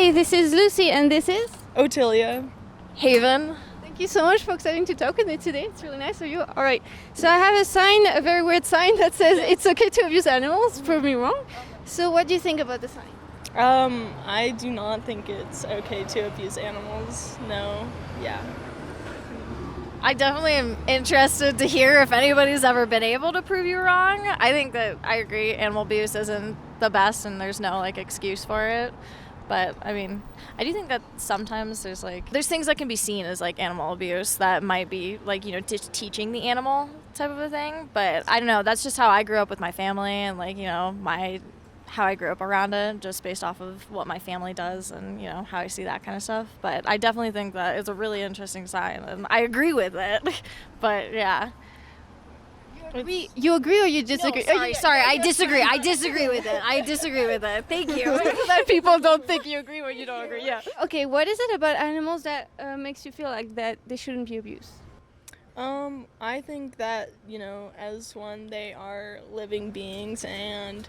Hi, this is Lucy and this is Otilia. Haven. Thank you so much for accepting to talk with me today. It's really nice of you. All right. So I have a sign, a very weird sign that says it's okay to abuse animals. Prove me wrong. So what do you think about the sign? I do not think it's okay to abuse animals. No. Yeah. I definitely am interested to hear if anybody's ever been able to prove you wrong. I think that I agree animal abuse isn't the best and there's no excuse for it. But I mean, I do think that sometimes there's things that can be seen as animal abuse that might be just teaching the animal type of a thing. But I don't know, that's just how I grew up with my family and how I grew up around it, just based off of what my family does and how I see that kind of stuff. But I definitely think that it's a really interesting sign and I agree with it. But yeah. You agree or you disagree? No, sorry, I disagree. I disagree with it. Thank you. That people don't think you agree when you don't agree. Yeah. Okay, what is it about animals that makes you feel like that they shouldn't be abused? I think that, as one, they are living beings and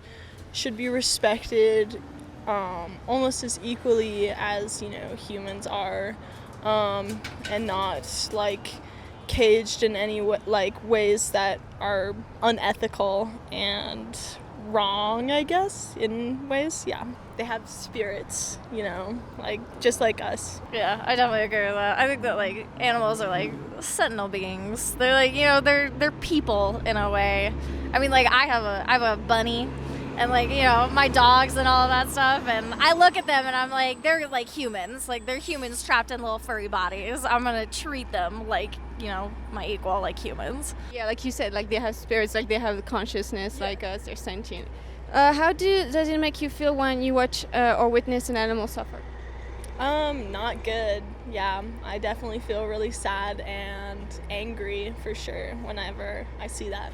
should be respected almost as equally as, humans are, and not, caged in any ways that are unethical and wrong, I guess, in ways. Yeah, they have spirits, just like us. Yeah, I definitely agree with that. I think that animals are sentinel beings. They're they're people in a way. I mean, I have a bunny and my dogs and all of that stuff, and I look at them and I'm they're humans. They're humans trapped in little furry bodies. I'm gonna treat them my equal, like humans. Yeah, like you said, they have spirits, they have consciousness, like us, they're sentient. How does it make you feel when you watch or witness an animal suffer? Not good. Yeah, I definitely feel really sad and angry for sure whenever I see that.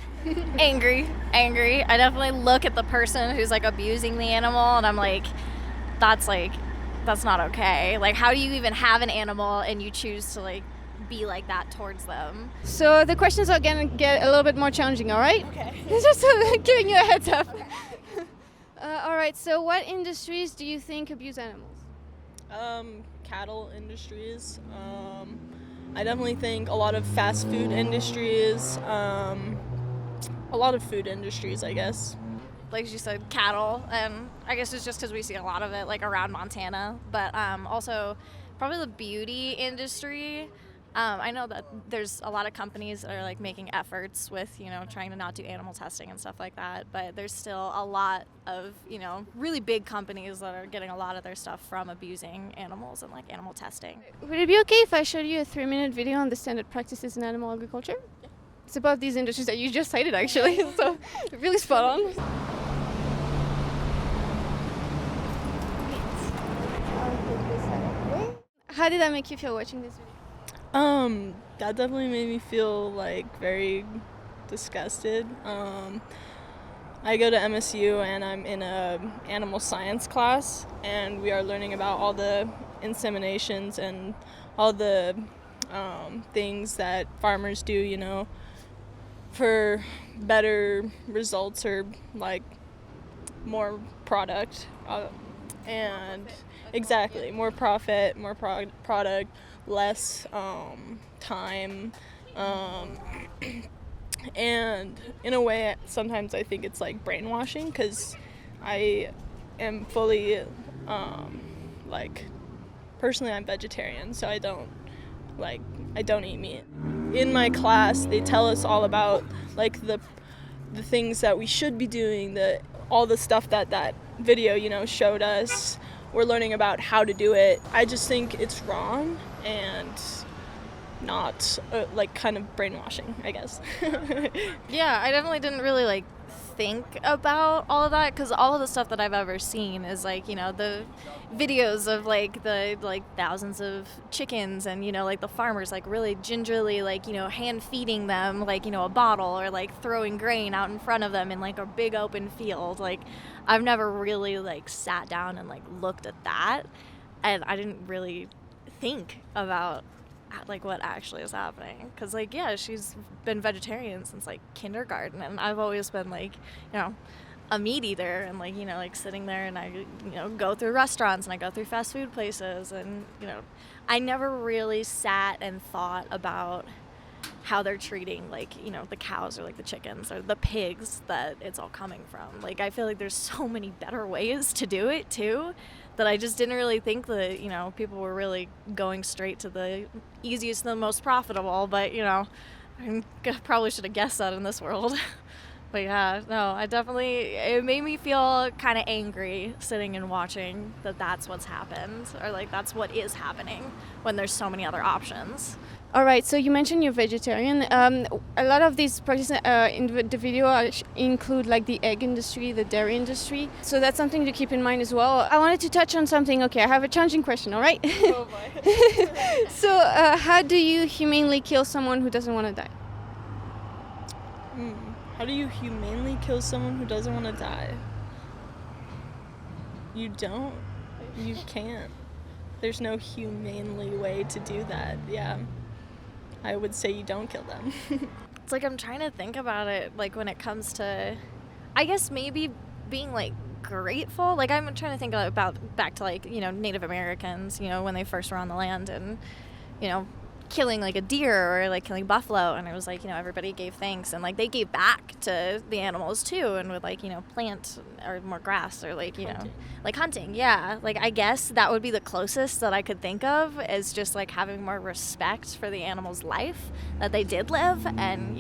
Angry. I definitely look at the person who's abusing the animal and I'm that's not okay. How do you even have an animal and you choose to be like that towards them? So the questions are gonna get a little bit more challenging, all right? Okay. Just giving you a heads up. All right, so what industries do you think abuse animals? Cattle industries. I definitely think a lot of fast food industries, a lot of food industries, I guess. Like you said, cattle, and I guess it's just because we see a lot of it around Montana, but also probably the beauty industry. I know that there's a lot of companies that are making efforts with trying to not do animal testing and stuff like that, but there's still a lot of really big companies that are getting a lot of their stuff from abusing animals and animal testing. Would it be okay if I showed you a 3-minute video on the standard practices in animal agriculture? Yeah. It's about these industries that you just cited, actually, so really spot on. How did that make you feel watching this video? That definitely made me feel very disgusted. I go to MSU and I'm in a animal science class and we are learning about all the inseminations and all the things that farmers do, for better results or more product. And exactly, more profit, more product, less time, and in a way sometimes I think it's brainwashing because I am fully personally I'm vegetarian, so I don't eat meat. In my class they tell us all about the things that we should be doing, all the stuff that video showed us. We're learning about how to do it. I just think it's wrong and not kind of brainwashing, I guess. Yeah, I definitely didn't really think about all of that because all of the stuff that I've ever seen is the videos of the thousands of chickens and the farmers really gingerly hand feeding them a bottle or throwing grain out in front of them in a big open field. I've never really sat down and looked at that, and I didn't really think about what actually is happening because she's been vegetarian since kindergarten, and I've always been a meat eater and like, like sitting there and I, go through restaurants and I go through fast food places and, I never really sat and thought about how they're treating like, the cows or like the chickens or the pigs that it's all coming from. Like, I feel like there's so many better ways to do it too, that I just didn't really think that, people were really going straight to the easiest and the most profitable, but, I probably should have guessed that in this world. But yeah, no, it made me feel kind of angry sitting and watching that that's what's happened, or like that's what is happening when there's so many other options. All right, so you mentioned you're vegetarian. A lot of these practices in the video include like the egg industry, the dairy industry. So that's something to keep in mind as well. I wanted to touch on something. Okay, I have a challenging question, all right? Oh my. So how do you humanely kill someone who doesn't want to die? How do you humanely kill someone who doesn't want to die? You don't. You can't. There's no humanely way to do that. Yeah. I would say you don't kill them. It's like I'm trying to think about it, like when it comes to, I guess maybe being like grateful. Like I'm trying to think about back to like, Native Americans, when they first were on the land and, killing like a deer or like killing buffalo, and it was like, everybody gave thanks and like they gave back to the animals too, and would like, plant or more grass or like, Hunting. like hunting. Yeah. Like I guess that would be the closest that I could think of, is just like having more respect for the animal's life that they did live, and,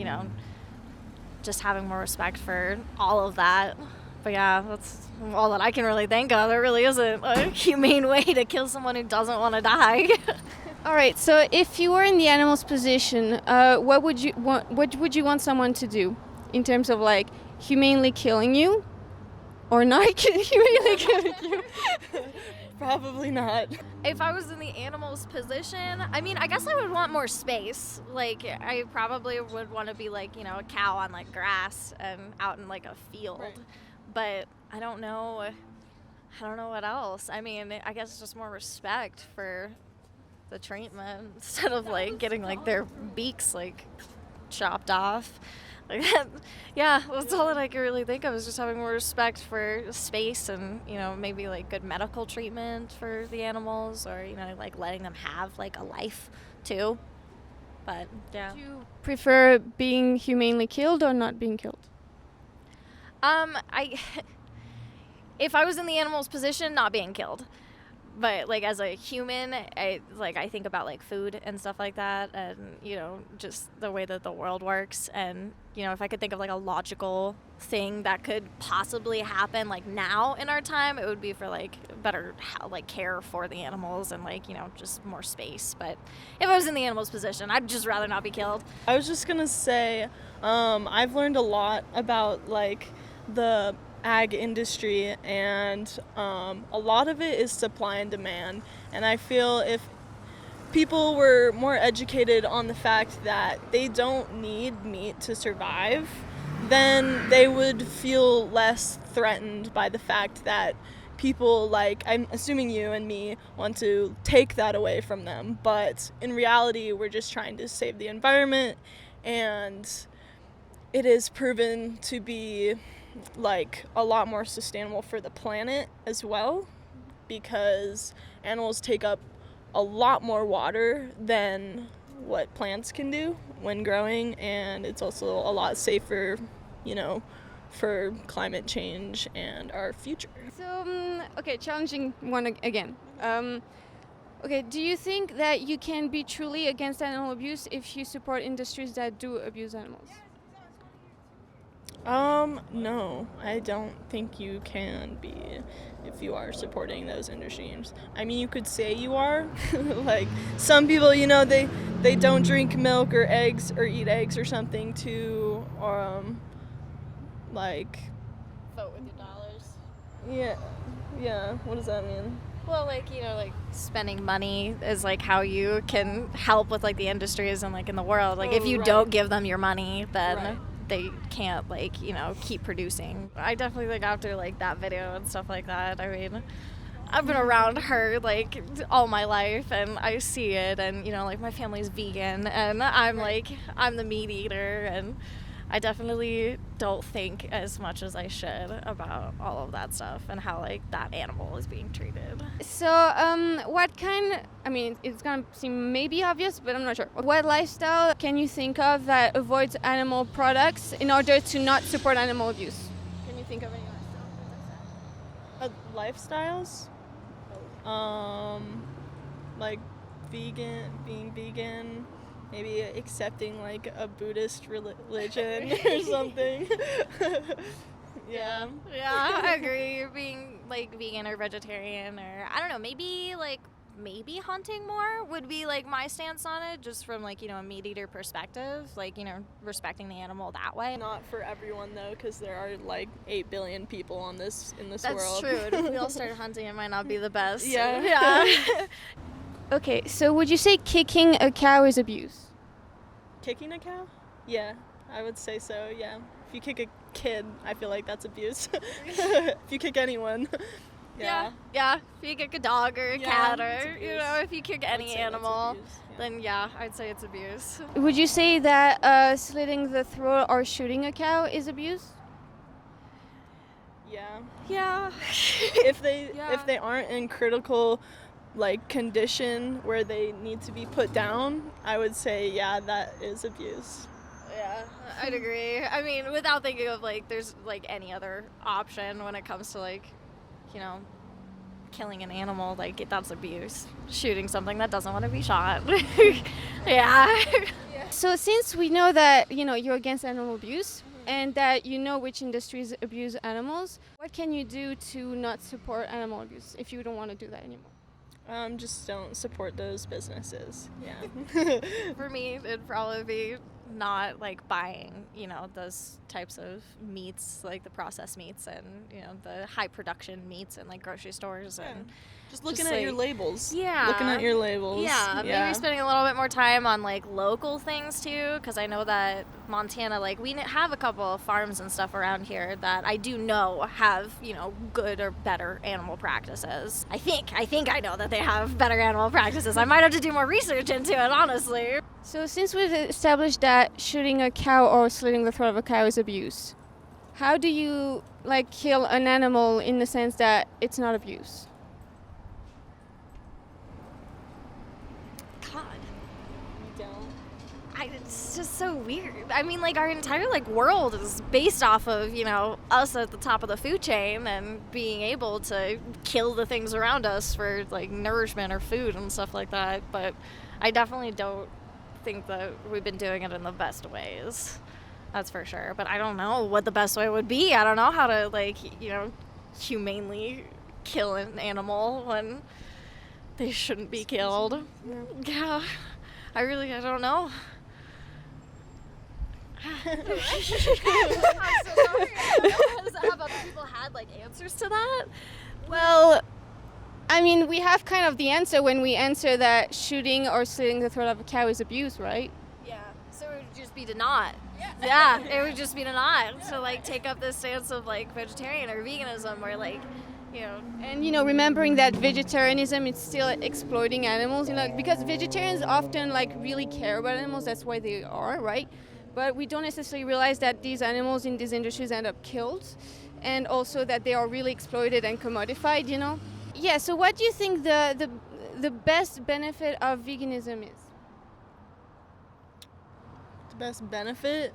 just having more respect for all of that. But yeah, that's all that I can really think of. There really isn't a humane way to kill someone who doesn't want to die. All right, so if you were in the animal's position, what would you want someone to do in terms of like humanely killing you or not humanely killing you? Probably not. If I was in the animal's position, I mean, I guess I would want more space. Like, I probably would want to be like, a cow on like grass and out in like a field. Right. But I don't know what else. I mean, I guess just more respect for the treatment instead of like getting like their beaks like chopped off. Like that, yeah, that's all that I can really think of, is just having more respect for space and, maybe like good medical treatment for the animals, or, like letting them have like a life too. But yeah. Do you prefer being humanely killed or not being killed? If I was in the animal's position, not being killed. But like as a human, I think about like food and stuff like that, and just the way that the world works, and if I could think of like a logical thing that could possibly happen like now in our time, it would be for like better like care for the animals and like just more space. But if I was in the animal's position, I'd just rather not be killed. I was just gonna say, I've learned a lot about like the ag industry, and a lot of it is supply and demand, and I feel if people were more educated on the fact that they don't need meat to survive, then they would feel less threatened by the fact that people, like, I'm assuming you and me, want to take that away from them, but in reality we're just trying to save the environment, and it is proven to be like a lot more sustainable for the planet as well, because animals take up a lot more water than what plants can do when growing, and it's also a lot safer, for climate change and our future. So, okay, challenging one again. Okay, do you think that you can be truly against animal abuse if you support industries that do abuse animals? No, I don't think you can be if you are supporting those industries. I mean, you could say you are. Like, some people, they don't drink milk or eggs or eat eggs or something to, like... Vote with your dollars. Yeah, what does that mean? Well, like, like spending money is like how you can help with like the industries and like in the world. Like, if you don't give them your money, then they can't like, keep producing. I definitely think after like that video and stuff like that, I mean, I've been around her like all my life and I see it, and like my family's vegan and I'm like, I'm the meat eater, and I definitely don't think as much as I should about all of that stuff and how like that animal is being treated. So, what kind? I mean, it's gonna seem maybe obvious, but I'm not sure. What lifestyle can you think of that avoids animal products in order to not support animal abuse? Can you think of any lifestyle? Lifestyles? Like being vegan, maybe accepting like a Buddhist religion or something. Yeah. Yeah, I agree. Being like vegan or vegetarian, or I don't know, maybe hunting more would be like my stance on it, just from like, a meat eater perspective, like, respecting the animal that way. Not for everyone though, because there are like 8 billion people in this That's world. true. If we all started hunting, it might not be the best. Yeah. Okay, so would you say kicking a cow is abuse? Kicking a cow? Yeah, I would say so, yeah. If you kick a kid, I feel like that's abuse. If you kick anyone. Yeah. If you kick a dog or a cat, or, if you kick I would any say that's animal, abuse, yeah. then yeah, I'd say it's abuse. Would you say that slitting the throat or shooting a cow is abuse? Yeah. Yeah. If they Yeah. if they aren't in critical like condition where they need to be put down, I would say yeah, that is abuse. Yeah, I'd agree. I mean, without thinking of like there's like any other option when it comes to like, killing an animal, like that's abuse. Shooting something that doesn't want to be shot. Yeah. So since we know that, you're against animal abuse and that you know which industries abuse animals, what can you do to not support animal abuse if you don't want to do that anymore? Just don't support those businesses. Yeah. For me, it'd probably be not like buying, those types of meats, like the processed meats and, the high production meats in like grocery stores and Just looking Just, at your like- labels. Yeah. Looking at your labels. Yeah, maybe spending a little bit more time on like local things too, because I know that Montana, like we have a couple of farms and stuff around here that I do know have, good or better animal practices. I think I know that they have better animal practices. I might have to do more research into it, honestly. So since we've established that shooting a cow or slitting the throat of a cow is abuse, how do you like kill an animal in the sense that it's not abuse? God. You don't. It's just so weird. I mean, like, our entire, like, world is based off of, us at the top of the food chain and being able to kill the things around us for, like, nourishment or food and stuff like that. But I definitely don't think that we've been doing it in the best ways. That's for sure. But I don't know what the best way would be. I don't know how to, like, humanely kill an animal when they shouldn't be killed. Yeah. I don't know. I'm so sorry. Have other people had like answers to that? Well, I mean, we have kind of the answer when we answer that shooting or slitting the throat of a cow is abuse, right? Yeah. So it would just be to not. Yeah, it would just be to not. To like take up this stance of like vegetarian or veganism where like, And remembering that vegetarianism is still exploiting animals, because vegetarians often like really care about animals. That's why they are, right? But we don't necessarily realize that these animals in these industries end up killed, and also that they are really exploited and commodified. Yeah. So what do you think the best benefit of veganism is? The best benefit?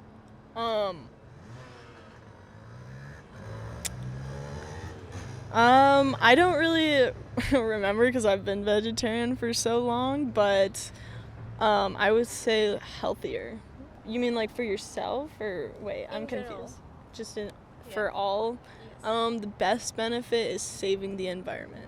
I don't really remember because I've been vegetarian for so long, but I would say healthier. You mean like for yourself or wait, I'm general. confused. For all. The best benefit is saving the environment.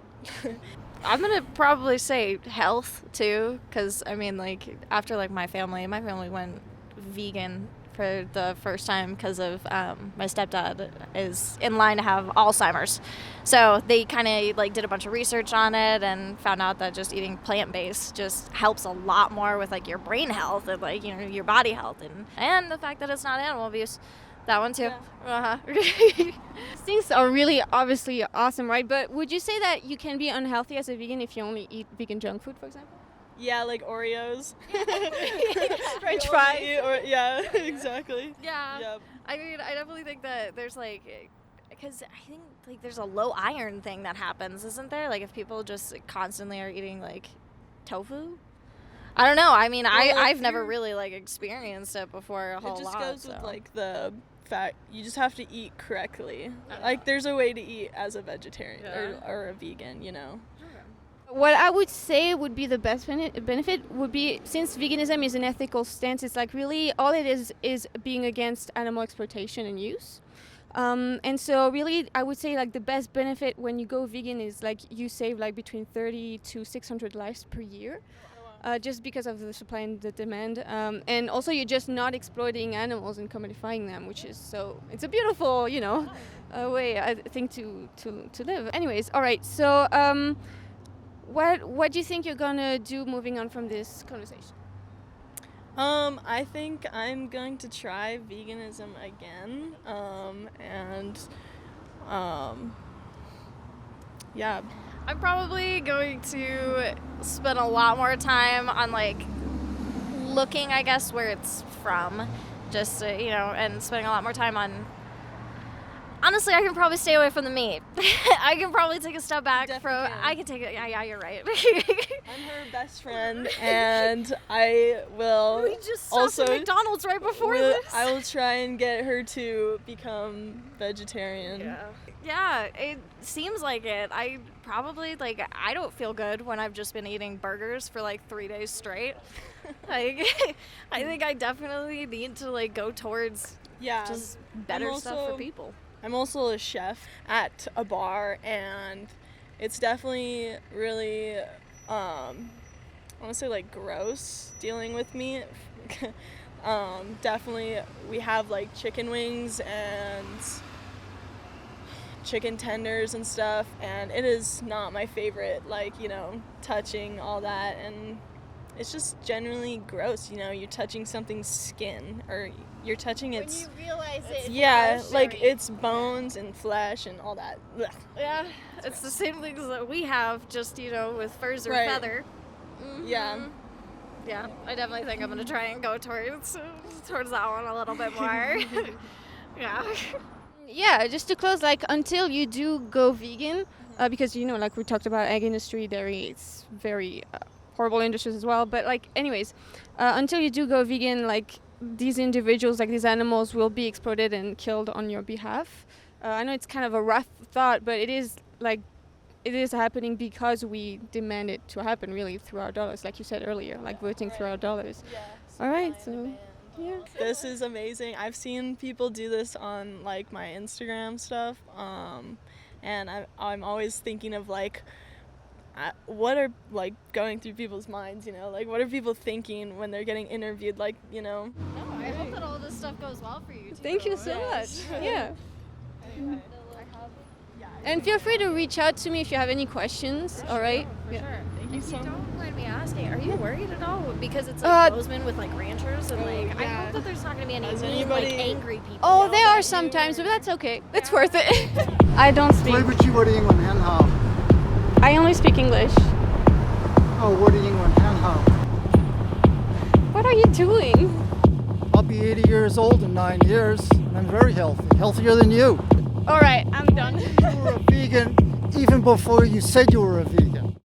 I'm gonna probably say health too, because I mean, like after like my family went vegan for the first time because of my stepdad is in line to have Alzheimer's, so they kind of like did a bunch of research on it and found out that just eating plant-based just helps a lot more with like your brain health and like your body health and the fact that it's not animal abuse. That one too. Yeah. These things are really obviously awesome, right? But would you say that you can be unhealthy as a vegan if you only eat vegan junk food, for example? Yeah, like Oreos. French fries. Or, yeah, exactly. Yeah. Yep. I mean, I definitely think that there's like, because I think like there's a low iron thing that happens, isn't there? Like if people just constantly are eating like tofu. I don't know. I mean, Well, I've never really like experienced it before a whole It just lot. goes so. with like the fact you just have to eat correctly. Uh-huh. Like there's a way to eat as a vegetarian Yeah. or a vegan, you know. What I would say would be the best benefit would be, since veganism is an ethical stance, it's like really all it is being against animal exploitation and use. And so really I would say like the best benefit when you go vegan is like you save like between 30 to 600 lives per year. Just because of the supply and the demand, and also you're just not exploiting animals and commodifying them, which is so it's a beautiful, way I think to live. Anyways, all right. So, what do you think you're gonna do moving on from this conversation? I think I'm going to try veganism again, yeah. I'm probably going to spend a lot more time on like looking, I guess, where it's from, just and spending a lot more time on. Honestly, I can probably stay away from the meat. I can probably take a step back Definitely from. can. I can take it. Yeah, you're right. I'm her best friend, and I will We just stopped at McDonald's right before this. I will try and get her to become vegetarian. Yeah, it seems like it. I probably I don't feel good when I've just been eating burgers for like 3 days straight. I think I definitely need to like go towards Yeah. just better stuff for people. I'm also a chef at a bar, and it's definitely really, I want to say like gross dealing with meat. Definitely, we have like chicken wings and chicken tenders and stuff, and it is not my favorite, touching all that, and it's just generally gross, you're touching something's skin, or you're touching its... When you realize it. Yeah, like it's bones and flesh and all that. Ugh. Yeah, it's the same things that we have, just with furs or Right. feather. Mhm. Yeah. Yeah, I definitely think I'm gonna try and go towards that one a little bit more. Yeah. Yeah, just to close, like until you do go vegan, because like we talked about egg industry, dairy, it's very horrible industries as well. But like, anyways, until you do go vegan, like these individuals, like these animals, will be exploited and killed on your behalf. I know it's kind of a rough thought, but it is happening because we demand it to happen, really, through our dollars, like you said earlier, like voting through our dollars. Yeah. All right, so yeah. This is amazing. I've seen people do this on like my Instagram stuff, and I'm always thinking of like, what are like going through people's minds, like what are people thinking when they're getting interviewed, like. No, I hope that all this stuff goes well for you too. Thank you so Yes. much. Yeah. And feel free to reach out to me if you have any questions. All right. For Yeah. sure. Thank you so much. Don't mind me asking, are you worried at all? Because it's like Uh, Bozeman with like ranchers and like I yeah. hope that there's not gonna be any Has mean, like anybody- angry people. Oh, there are sometimes, but that's okay. It's worth it. I don't speak. 對不住我哋英文很好。 I only speak English. 哦，我的英文很好。 What are you doing? I'll be 80 years old in 9 years, and I'm very healthy, healthier than you. All right, I'm done. You were a vegan even before you said you were a vegan.